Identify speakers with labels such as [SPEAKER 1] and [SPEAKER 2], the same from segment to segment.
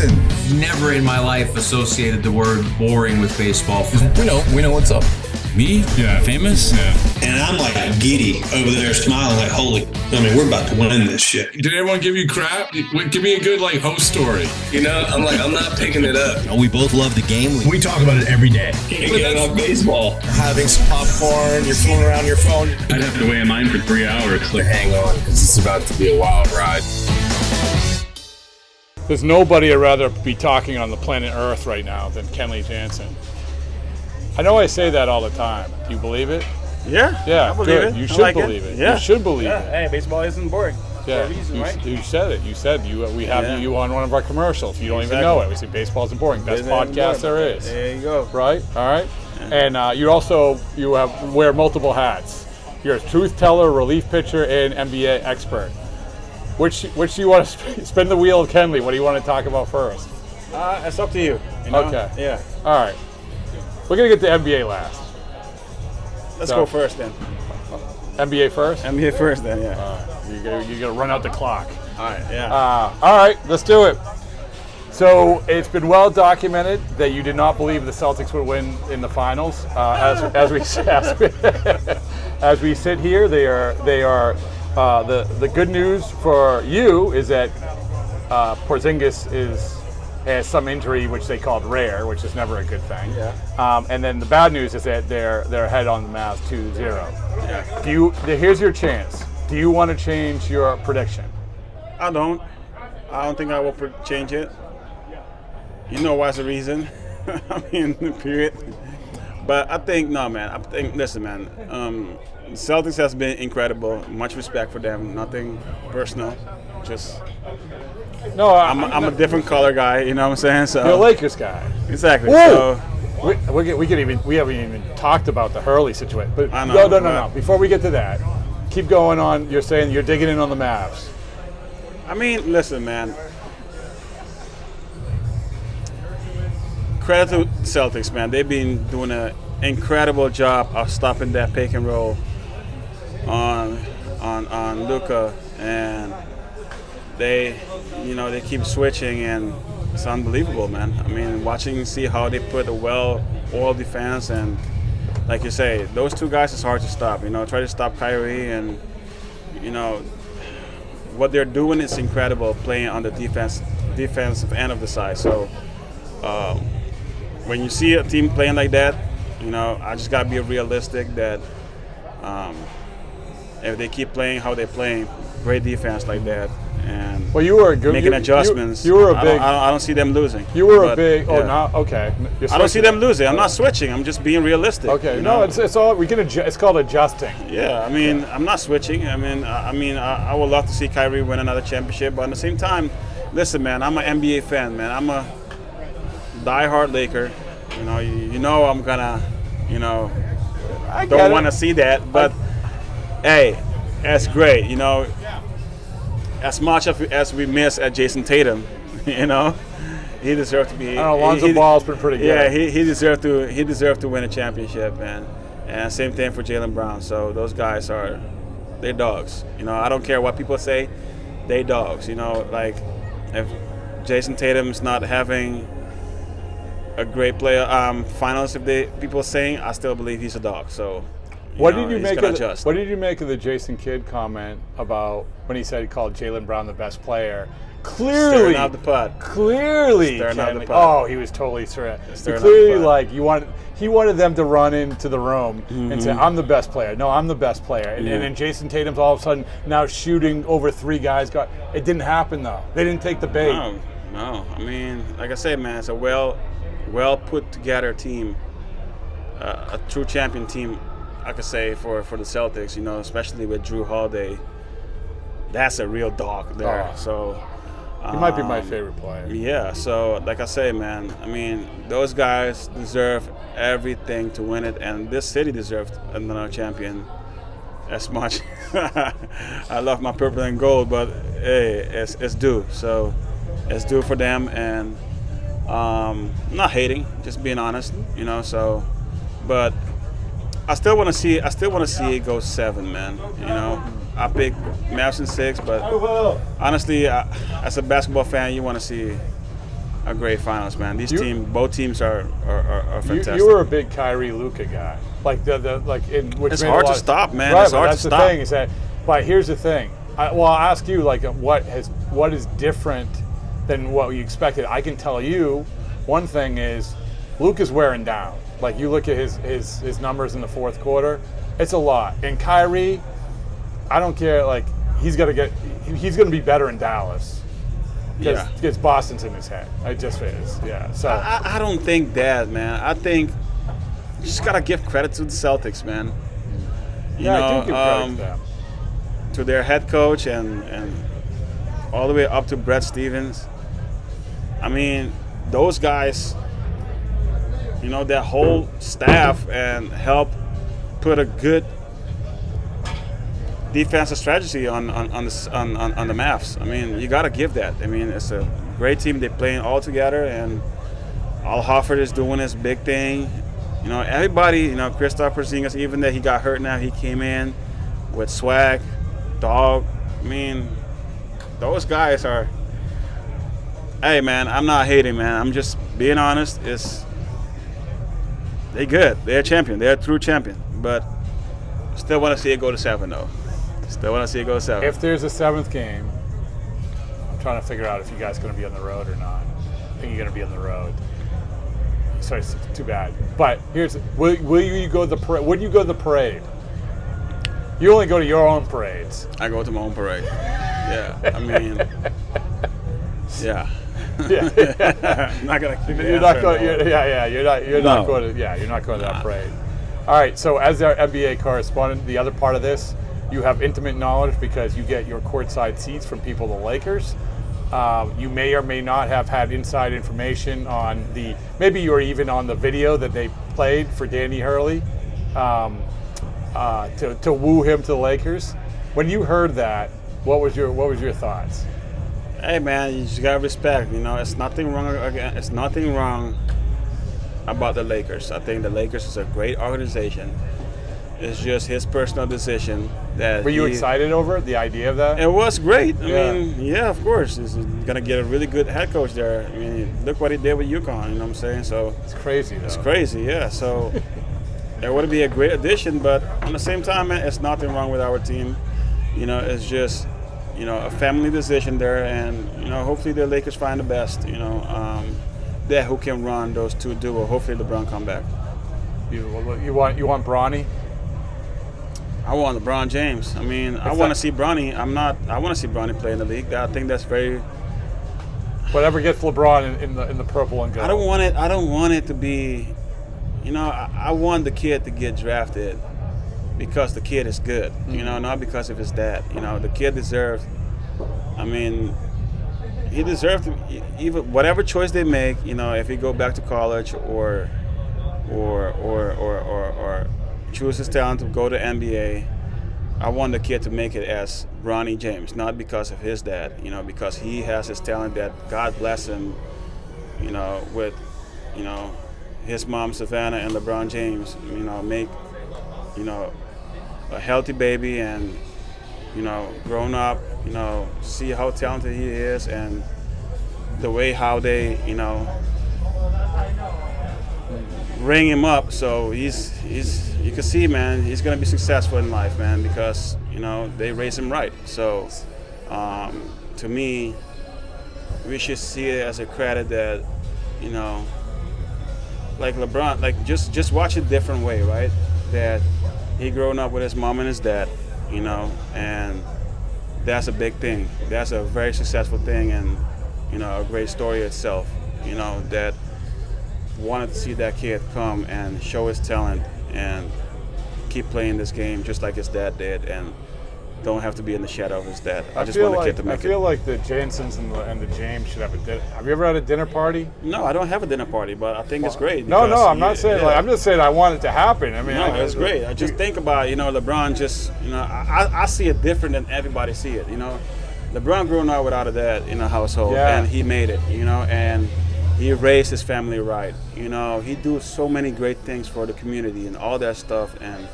[SPEAKER 1] Jansen.
[SPEAKER 2] Never in my life associated the word boring with baseball.
[SPEAKER 3] We know what's up.
[SPEAKER 4] Me? Yeah. Famous? Yeah.
[SPEAKER 5] And I'm like giddy over there smiling like, we're about to win this shit.
[SPEAKER 4] Did everyone give you crap? Give me a good host story.
[SPEAKER 3] I'm not picking it up.
[SPEAKER 6] We both love the game.
[SPEAKER 1] We talk about it every day.
[SPEAKER 3] Get on baseball.
[SPEAKER 6] Having some popcorn, you're fooling around your phone.
[SPEAKER 7] I'd have to wait in line for 3 hours.
[SPEAKER 6] Hang on, because it's about to be a wild ride.
[SPEAKER 8] There's nobody I'd rather be talking on the planet Earth right now than Kenley Jansen. I know I say that all the time. Do you believe it?
[SPEAKER 9] Yeah.
[SPEAKER 8] I believe
[SPEAKER 9] it.
[SPEAKER 8] You should believe it.
[SPEAKER 9] Yeah.
[SPEAKER 8] You should believe it.
[SPEAKER 9] Hey, baseball isn't boring.
[SPEAKER 8] Yeah.
[SPEAKER 9] For a reason, right?
[SPEAKER 8] You said it. You said we have you on one of our commercials. You don't even know it. We say baseball isn't boring. Best podcast there is.
[SPEAKER 9] There you go.
[SPEAKER 8] Right. All right. Yeah. And you wear multiple hats. You're a truth teller, relief pitcher, and NBA expert. Which do you want to spin the wheel of Kenley? What do you want to talk about first?
[SPEAKER 9] It's up to you. know?
[SPEAKER 8] Okay.
[SPEAKER 9] Yeah.
[SPEAKER 8] All right. We're going to get to NBA last.
[SPEAKER 9] Let's go first then.
[SPEAKER 8] NBA first?
[SPEAKER 9] NBA first then, yeah.
[SPEAKER 8] You're going to run out the clock.
[SPEAKER 9] All right, yeah.
[SPEAKER 8] All right, let's do it. So it's been well documented that you did not believe the Celtics would win in the finals. As we sit here, they are. The good news for you is that Porzingis has some injury which they called rare, which is never a good thing.
[SPEAKER 9] Yeah.
[SPEAKER 8] And then the bad news is that they're ahead on the Mavs 2-0.
[SPEAKER 9] Yeah.
[SPEAKER 8] Here's your chance. Do you want to change your prediction?
[SPEAKER 9] I don't think I will change it. You know what's the reason? Period. But I think, listen, man. Celtics has been incredible. Much respect for them. Nothing personal. Just.
[SPEAKER 8] No,
[SPEAKER 9] I'm a different color guy. You know what I'm saying? So.
[SPEAKER 8] You're a Lakers guy.
[SPEAKER 9] Exactly.
[SPEAKER 8] Whoa.
[SPEAKER 9] So.
[SPEAKER 8] We haven't even talked about the Hurley situation. But
[SPEAKER 9] I know,
[SPEAKER 8] no. Before we get to that, keep going on. You're saying you're digging in on the Mavs.
[SPEAKER 9] Listen, man. Credit to Celtics, man. They've been doing an incredible job of stopping that pick and roll on Luka, and they keep switching, and it's unbelievable, man. See how they put a well-oiled defense, and like you say, those two guys is hard to stop. Try to stop Kyrie, and what they're doing is incredible, playing on the defensive end of the side. So when you see a team playing like that, I just gotta be realistic that if they keep playing how they're playing, great defense like that, and
[SPEAKER 8] you were good,
[SPEAKER 9] making adjustments.
[SPEAKER 8] You were a big.
[SPEAKER 9] I don't see them losing.
[SPEAKER 8] You were a big. Oh, no. Okay.
[SPEAKER 9] I don't see them losing. I'm not switching. I'm just being realistic.
[SPEAKER 8] Okay. No, it's all we can. It's called adjusting.
[SPEAKER 9] Yeah. I'm not switching. I would love to see Kyrie win another championship, but at the same time, listen, man. I'm an NBA fan, man. I'm a diehard Laker. I'm gonna. I don't want to see that, but hey, that's great. As much as we miss at Jason Tatum, he deserved to be.
[SPEAKER 8] Lonzo Ball's been pretty good.
[SPEAKER 9] Yeah, he deserved to win a championship, man. And same thing for Jaylen Brown. So those guys they're dogs. I don't care what people say, they dogs. Like if Jason Tatum's not having a great player finals, if people are saying, I still believe he's a dog. So. What did you make
[SPEAKER 8] of the Jason Kidd comment about when he said he called Jaylen Brown the best player? Clearly,
[SPEAKER 9] stirring out the pot.
[SPEAKER 8] Clearly,
[SPEAKER 9] stirring out the pot.
[SPEAKER 8] Oh, he was totally stirring. Clearly, he wanted them to run into the room and say, "I'm the best player." No, I'm the best player. And then Jason Tatum's all of a sudden now shooting over three guys. It didn't happen though. They didn't take the bait.
[SPEAKER 9] No. Like I said, man, it's a well put together team, a true champion team. I could say for the Celtics, especially with Drew Holiday, that's a real dog there. So
[SPEAKER 8] he might be my favorite player.
[SPEAKER 9] Yeah. So like I say, man, those guys deserve everything to win it, and this city deserves another champion. As much I love my purple and gold, but hey, it's due. So it's due for them, and not hating, just being honest, So, but. I still want to see it go 7, man. I pick Mavs in 6, but honestly, as a basketball fan, you want to see a great finals, man. Both teams are fantastic.
[SPEAKER 8] You were a big Kyrie Luka guy, which
[SPEAKER 9] it's hard to stop, man.
[SPEAKER 8] Right,
[SPEAKER 9] it's hard
[SPEAKER 8] that's
[SPEAKER 9] to
[SPEAKER 8] the
[SPEAKER 9] stop.
[SPEAKER 8] thing is that. But here's the thing. I'll ask you, like, what is different than what you expected? I can tell you, one thing is, Luka's wearing down. Like, you look at his numbers in the fourth quarter, it's a lot. And Kyrie, I don't care. Like, he's going to be better in Dallas. Because Boston's in his head. It just is. Yeah. So
[SPEAKER 9] I don't think that, man. I think you just gotta give credit to the Celtics, man.
[SPEAKER 8] I do give credit to them.
[SPEAKER 9] To their head coach and all the way up to Brad Stevens. I mean, those guys, that whole staff and help put a good defensive strategy on the Mavs. I mean, you got to give that. I mean, it's a great team. They're playing all together, and Al Horford is doing his big thing. Everybody, Kristaps Porzingis, even though he got hurt now, he came in with swag, dog. I mean, those guys are. Hey, man, I'm not hating, man. I'm just being honest. They're good. They're a champion. They're a true champion. But still want to see it go to 7, though. Still want to see it go to 7.
[SPEAKER 8] If there's a 7th game, I'm trying to figure out if you guys are going to be on the road or not. I think you're going to be on the road. Sorry, it's too bad. But will you go to the parade? Would you go to the parade? You only go to your own parades.
[SPEAKER 9] I go to my own parade. Yeah, I mean, yeah. I'm not gonna keep it.
[SPEAKER 8] You're not going. You're not going to. Yeah, you're not going to that parade. All right. So, as our NBA correspondent, the other part of this, you have intimate knowledge because you get your courtside seats from people the Lakers. You may or may not have had inside information on maybe you were even on the video that they played for Danny Hurley to woo him to the Lakers. When you heard that, what was your thoughts?
[SPEAKER 9] Hey, man, you just gotta respect. It's nothing wrong. Again, it's nothing wrong about the Lakers. I think the Lakers is a great organization. It's just his personal decision that.
[SPEAKER 8] Were you excited over it, the idea of that?
[SPEAKER 9] It was great. I mean, yeah, of course. He's gonna get a really good head coach there. I mean, look what he did with UConn. You know what I'm saying? So
[SPEAKER 8] it's crazy, though.
[SPEAKER 9] It's crazy, yeah. So it would be a great addition, but at the same time, man, it's nothing wrong with our team. It's just a family decision there, and hopefully the Lakers find the best. That who can run those two duo. Hopefully LeBron come back.
[SPEAKER 8] You want Bronny?
[SPEAKER 9] I want LeBron James. I mean, I want to see Bronny. I want to see Bronny play in the league. I think that's very.
[SPEAKER 8] Whatever gets LeBron in the purple and gold.
[SPEAKER 9] I don't want it to be. I want the kid to get drafted because the kid is good. Not because of his dad. The kid deserves. I mean, he deserves even whatever choice they make. If he go back to college or choose his talent to go to NBA. I want the kid to make it as Bronny James, not because of his dad, because he has his talent that God bless him, with, his mom Savannah and LeBron James, make, a healthy baby and, grown up, see how talented he is and the way how they, ring him up, so he's you can see, man, he's gonna be successful in life, man, because they raise him right. So to me, we should see it as a credit that like LeBron, like just watch it a different way, right? That he grown up with his mom and his dad, and that's a big thing. That's a very successful thing, and a great story itself. That wanted to see that kid come and show his talent and keep playing this game just like his dad did, and don't have to be in the shadow of his dad. I just want the kid to make it.
[SPEAKER 8] I feel like the Jansens and the James should have a dinner. Have you ever had a dinner party?
[SPEAKER 9] No, I don't have a dinner party, but I think it's great.
[SPEAKER 8] No, I'm not saying like, I'm just saying I want it to happen. I mean,
[SPEAKER 9] no, it's great. I just think about LeBron. Just I see it different than everybody see it. LeBron grew up without a dad in a household, and he made it. And he raised his family right. He do so many great things for the community and all that stuff. And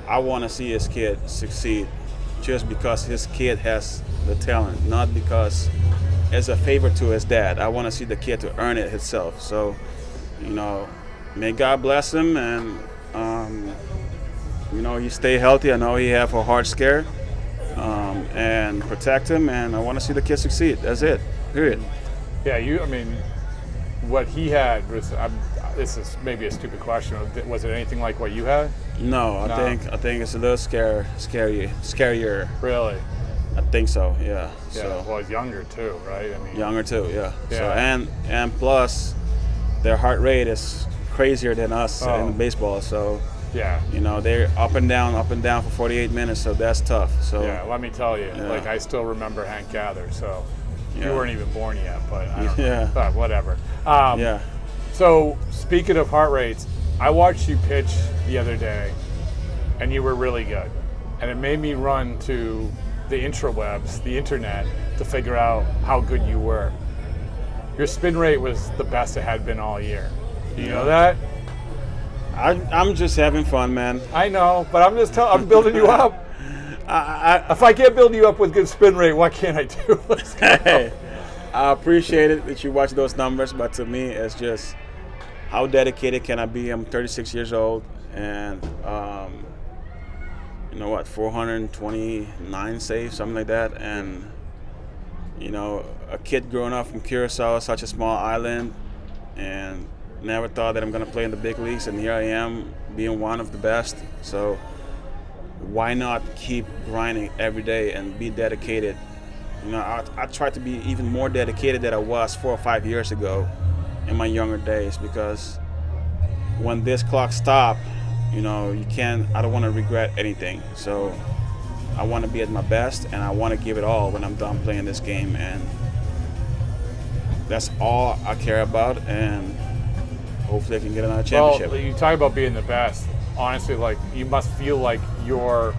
[SPEAKER 9] I want to see his kid succeed just because his kid has the talent, not because as a favor to his dad. I want to see the kid to earn it himself. So, may God bless him, and he stay healthy. I know he have a heart scare, and protect him. And I want to see the kid succeed. That's it. Period.
[SPEAKER 8] Yeah, what he had was. This is maybe a stupid question. Was it anything like what you had?
[SPEAKER 9] No, I think it's a little scarier.
[SPEAKER 8] Really?
[SPEAKER 9] I think so. Yeah.
[SPEAKER 8] Yeah.
[SPEAKER 9] So,
[SPEAKER 8] Well, it's younger too, right?
[SPEAKER 9] younger too. Yeah.
[SPEAKER 8] Yeah.
[SPEAKER 9] So and plus, their heart rate is crazier than us in baseball. So.
[SPEAKER 8] Yeah.
[SPEAKER 9] They're up and down for 48 minutes, so that's tough. So
[SPEAKER 8] yeah, let me tell you, I still remember Hank Gather, so you weren't even born yet, but I don't know. But whatever.
[SPEAKER 9] Yeah.
[SPEAKER 8] So speaking of heart rates, I watched you pitch the other day, and you were really good, and it made me run to the intrawebs, the internet, to figure out how good you were. Your spin rate was the best it had been all year. Do you know that?
[SPEAKER 9] I'm just having fun, man.
[SPEAKER 8] I know, but I'm building you up. If I can't build you up with good spin rate, what can I do?
[SPEAKER 9] Hey, I appreciate it that you watch those numbers, but to me, it's just how dedicated can I be? I'm 36 years old, and 429 saves, something like that, and a kid growing up from Curacao, such a small island, and never thought that I'm going to play in the big leagues, and here I am being one of the best. So why not keep grinding every day and be dedicated? I try to be even more dedicated than I was 4 or 5 years ago in my younger days, because when this clock stops, I don't want to regret anything. So I want to be at my best, and I want to give it all when I'm done playing this game, and that's all I care about, and hopefully I can get another championship.
[SPEAKER 8] Well, you talk about being the best. Honestly, you must feel like you're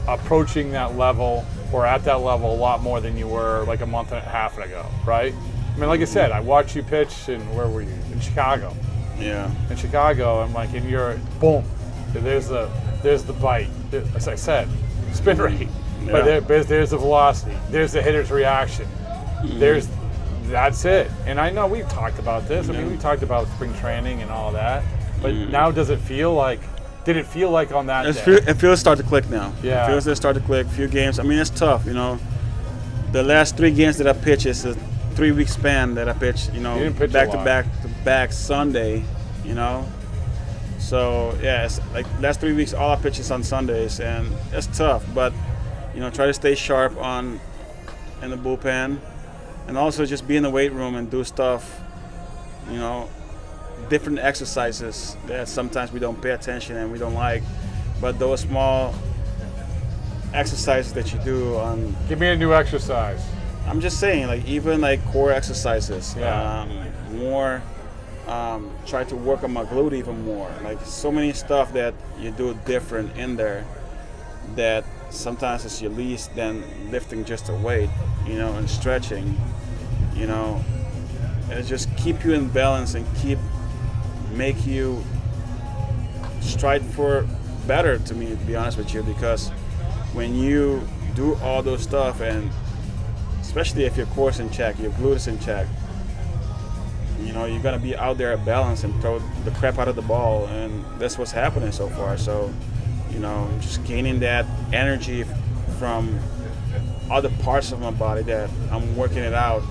[SPEAKER 8] approaching that level or at that level a lot more than you were like a month and a half ago, right? I mean, like I said, I watched you pitch where were you? In Chicago.
[SPEAKER 9] Yeah.
[SPEAKER 8] In Chicago, I'm like, and you're boom. There's the bite. As I said, spin rate.
[SPEAKER 9] Yeah.
[SPEAKER 8] But there's the velocity. There's the hitter's reaction. That's it. And I know we've talked about this. I mean, we talked about spring training and all that. But now did it feel like on that day?
[SPEAKER 9] It feels start to click now.
[SPEAKER 8] Yeah.
[SPEAKER 9] It feels to start to click. Few games. I mean, it's tough, The last 3 games that I pitch is a 3-week span that I pitch,
[SPEAKER 8] pitch
[SPEAKER 9] back to back Sunday, So, yeah, it's like last 3 weeks, all I pitch is on Sundays, and it's tough. But, try to stay sharp in the bullpen, and also just be in the weight room and do stuff, different exercises that sometimes we don't pay attention and we don't like, but those small exercises that you do on.
[SPEAKER 8] Give me a new exercise.
[SPEAKER 9] I'm just saying, even core exercises.
[SPEAKER 8] Yeah.
[SPEAKER 9] More. Try to work on my glute even more. So many stuff that you do different in there that sometimes it's your least than lifting just a weight, and stretching, and it just keep you in balance and make you strive for better, to me, to be honest with you, because when you do all those stuff, and especially if your core's in check, your glute is in check, you're gonna be out there at balance and throw the crap out of the ball, and that's what's happening so far. So, just gaining that energy from other parts of my body that I'm working it out,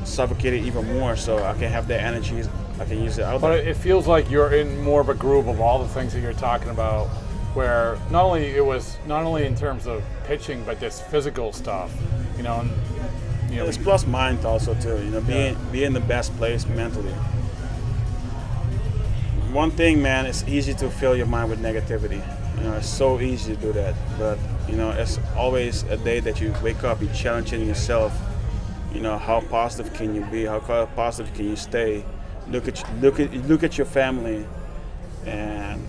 [SPEAKER 9] suffocate it even more, so I can have that energy. I can use it out there.
[SPEAKER 8] But it feels like you're in more of a groove of all the things that you're talking about, where not only in terms of pitching, but this physical stuff,
[SPEAKER 9] It's plus mind also too, be in the best place mentally. One thing, man, it's easy to fill your mind with negativity. It's so easy to do that, but it's always a day that you wake up, you're challenging yourself. How positive can you be? How positive can you stay? Look at your family, and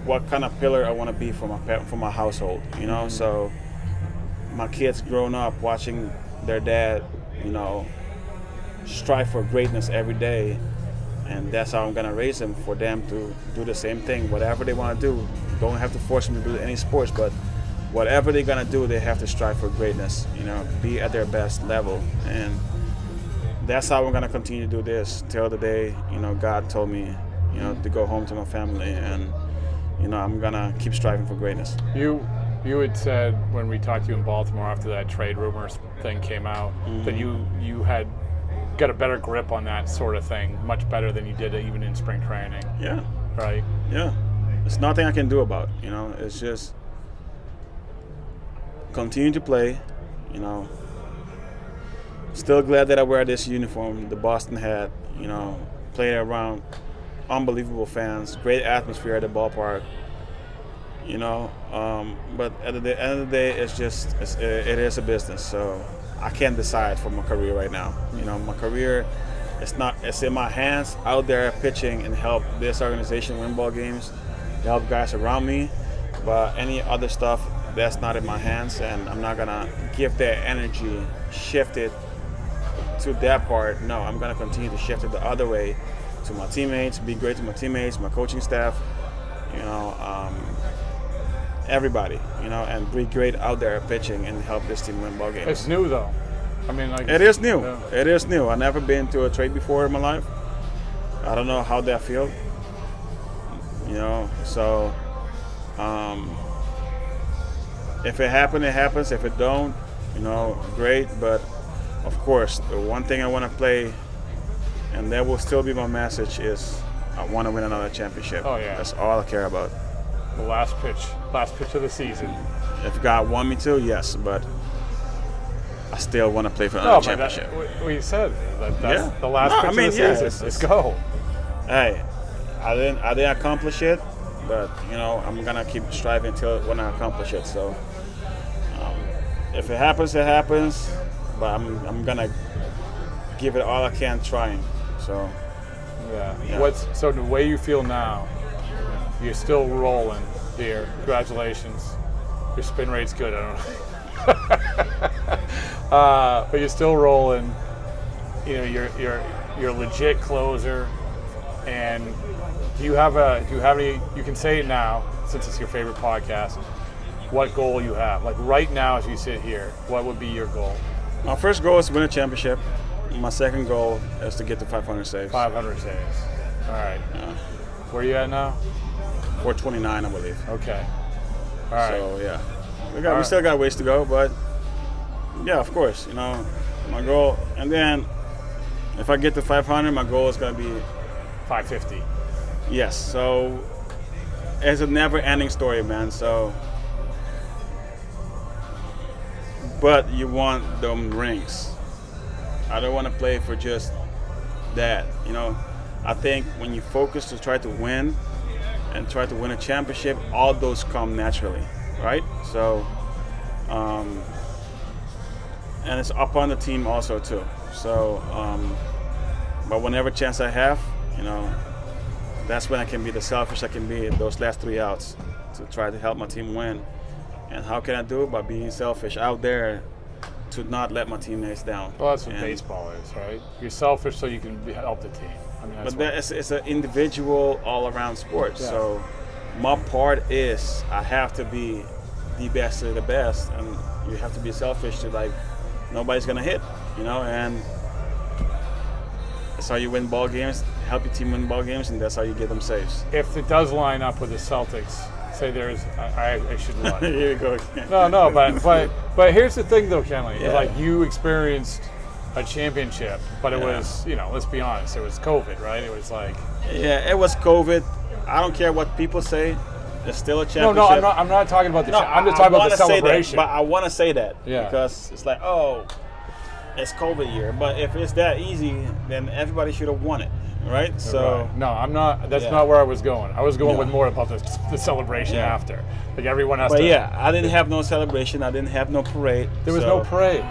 [SPEAKER 9] what kind of pillar I want to be for my household. So my kids growing up watching their dad, strive for greatness every day, and that's how I'm gonna raise them, for them to do the same thing, whatever they want to do. Don't have to force them to do any sports, but whatever they're gonna do, they have to strive for greatness. Be at their best level, and that's how we're gonna continue to do this till the day God told me to go home to my family, and I'm gonna keep striving for greatness.
[SPEAKER 8] You had said when we talked to you in Baltimore after that trade rumors thing came out that you had got a better grip on that sort of thing, much better than you did even in spring training.
[SPEAKER 9] Yeah.
[SPEAKER 8] Right.
[SPEAKER 9] Yeah. There's nothing I can do about it. It's just continue to play. Still glad that I wear this uniform, the Boston hat. Playing around unbelievable fans, great atmosphere at the ballpark. But at the end of the day, it is a business. So I can't decide for my career right now. My career, it's in my hands, out there pitching and help this organization win ball games, help guys around me. But any other stuff, that's not in my hands, and I'm not gonna give that energy, shift it to that part. No, I'm gonna continue to shift it the other way to my teammates, be great to my teammates, my coaching staff, everybody, and be great out there pitching and help this team win ball games.
[SPEAKER 8] It's new though. I mean,
[SPEAKER 9] it is new.
[SPEAKER 8] Yeah.
[SPEAKER 9] It is new. I've never been to a trade before in my life. I don't know how that feels. So if it happens, it happens. If it don't, great. But of course, the one thing I want to play, and that will still be my message, is I want to win another championship.
[SPEAKER 8] Oh yeah.
[SPEAKER 9] That's all I care about.
[SPEAKER 8] The last pitch of the season.
[SPEAKER 9] If God want me to, yes, but I still want to play for another championship.
[SPEAKER 8] We said that's the last pitch of the season. Let's go.
[SPEAKER 9] Hey, I didn't accomplish it, but I'm gonna keep striving till when I accomplish it. So if it happens, it happens. But I'm gonna give it all I can trying. So
[SPEAKER 8] yeah. So the way you feel now, you're still rolling, dear. Congratulations. Your spin rate's good. I don't know. But you're still rolling. You're a legit closer. And do you have any? You can say it now, since it's your favorite podcast. What goal you have? Like right now, as you sit here, what would be your goal?
[SPEAKER 9] My first goal is to win a championship. My second goal is to get to 500 saves.
[SPEAKER 8] 500 saves. All right.
[SPEAKER 9] Yeah.
[SPEAKER 8] Where are you at now?
[SPEAKER 9] 429, I believe.
[SPEAKER 8] Okay. All right.
[SPEAKER 9] So yeah, we still got ways to go, but yeah, of course, my goal. And then if I get to 500, my goal is gonna be
[SPEAKER 8] 550.
[SPEAKER 9] Yes. So it's a never-ending story, man. So, but you want them rings. I don't want to play for just that. I think when you focus to try to win and try to win a championship, all those come naturally, right? So, and it's up on the team also too. So, but whenever chance I have, that's when I can be the selfish I can be in those last 3 outs to try to help my team win. And how can I do it? By being selfish out there to not let my teammates down.
[SPEAKER 8] Well, that's what baseball is, right? You're selfish so you can help the team. I mean,
[SPEAKER 9] it's an individual, all-around sport. Yeah. So my part is I have to be the best of the best, and you have to be selfish to nobody's gonna hit, and that's how you win ball games. Help your team win ball games, and that's how you get them saves.
[SPEAKER 8] If it does line up with the Celtics, say there's, I should run.
[SPEAKER 9] Here you go again.
[SPEAKER 8] No, but here's the thing though, Kenley. Yeah. You experienced a championship, but it was, let's be honest, it was COVID, right? It was
[SPEAKER 9] yeah, it was COVID. I don't care what people say. It's still a championship.
[SPEAKER 8] No, I'm not talking about the I'm just talking about the celebration.
[SPEAKER 9] But I want to say that because it's it's COVID year. But if it's that easy, then everybody should have won it, right? So
[SPEAKER 8] right. No, I'm not. That's not where I was going. I was going with more about the celebration after. Everyone has to.
[SPEAKER 9] But yeah, I didn't have no celebration. I didn't have no parade.
[SPEAKER 8] There was no parade.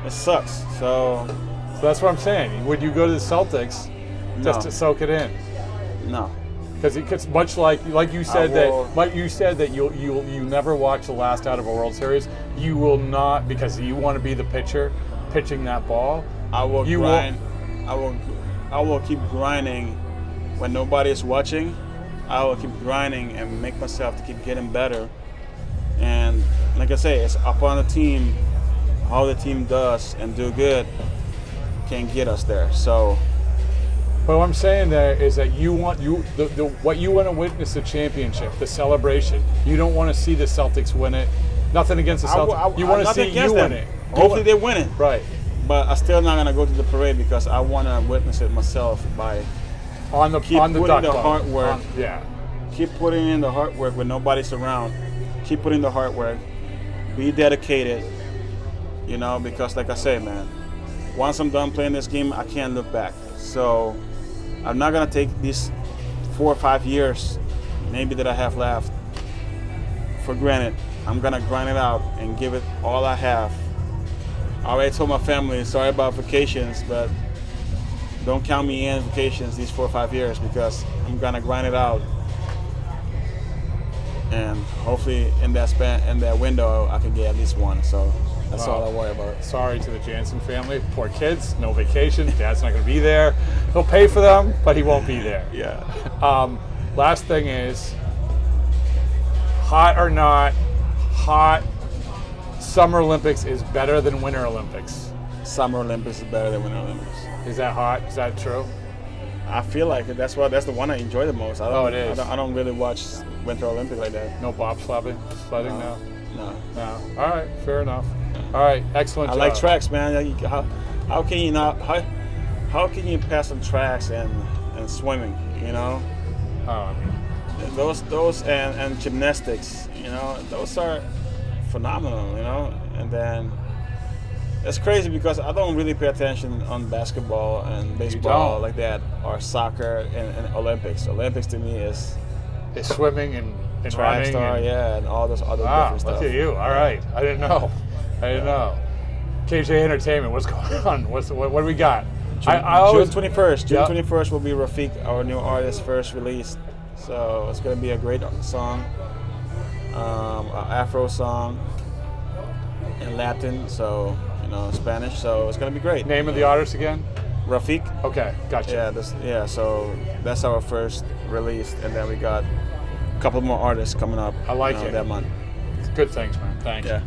[SPEAKER 9] It sucks. So
[SPEAKER 8] that's what I'm saying. Would you go to the Celtics just to soak it in?
[SPEAKER 9] No.
[SPEAKER 8] Because much like you said that you never watch the last out of a World Series. You will not, because you want to be the pitcher pitching that ball.
[SPEAKER 9] I will grind. I will keep grinding when nobody is watching. I will keep grinding and make myself to keep getting better. And like I say, it's upon the team. How the team does and do good can get us there. So,
[SPEAKER 8] but what I'm saying there is that what you want to witness the championship, the celebration. You don't want to see the Celtics win it. Nothing against the Celtics. You want to see you win it.
[SPEAKER 9] Hopefully they win it.
[SPEAKER 8] Right.
[SPEAKER 9] But I'm still not gonna go to the parade because I want to witness it myself by
[SPEAKER 8] on the
[SPEAKER 9] putting the
[SPEAKER 8] duck
[SPEAKER 9] hard work.
[SPEAKER 8] Yeah.
[SPEAKER 9] Keep putting in the hard work when nobody's around. Keep putting the hard work. Be dedicated. You know, because like I say, man, once I'm done playing this game, I can't look back. So I'm not gonna take these 4 or 5 years, maybe that I have left, for granted. I'm gonna grind it out and give it all I have. I already told my family, sorry about vacations, but don't count me in vacations these 4 or 5 years because I'm gonna grind it out. And hopefully in that window, I can get at least one. So that's all I worry about.
[SPEAKER 8] Sorry to the Jansen family. Poor kids, no vacation. Dad's not going to be there. He'll pay for them, but he won't be there.
[SPEAKER 9] Yeah.
[SPEAKER 8] Last thing is, hot or not, Summer Olympics is better than Winter Olympics.
[SPEAKER 9] Summer Olympics is better than Winter Olympics.
[SPEAKER 8] Is that hot? Is that true?
[SPEAKER 9] I feel like it. That's the one I enjoy the most.
[SPEAKER 8] It is.
[SPEAKER 9] I don't really watch Winter Olympics like that.
[SPEAKER 8] No bobsledding? No.
[SPEAKER 9] No.
[SPEAKER 8] All right, fair enough. All right, excellent.
[SPEAKER 9] I like tracks, man. How can you not? How can you pass on tracks and swimming? You know. Those and gymnastics. You know, those are phenomenal. You know, and then. It's crazy because I don't really pay attention on basketball and baseball like that, or soccer and Olympics. Olympics to me is
[SPEAKER 8] swimming and
[SPEAKER 9] track
[SPEAKER 8] running.
[SPEAKER 9] star, and all those other different stuff.
[SPEAKER 8] Look at you. All right. I didn't know. KJ Entertainment, what's going on? What do we got?
[SPEAKER 9] June 21st. June 21st will be Rafiq, our new artist, first release. So it's going to be a great song, an Afro song in Latin. So. Spanish, so it's gonna be great.
[SPEAKER 8] Name of the artist again?
[SPEAKER 9] Rafiq.
[SPEAKER 8] Okay, gotcha.
[SPEAKER 9] So that's our first release, and then we got a couple more artists coming up.
[SPEAKER 8] I like it
[SPEAKER 9] that month.
[SPEAKER 8] Good things, man. Thanks.
[SPEAKER 9] Yeah.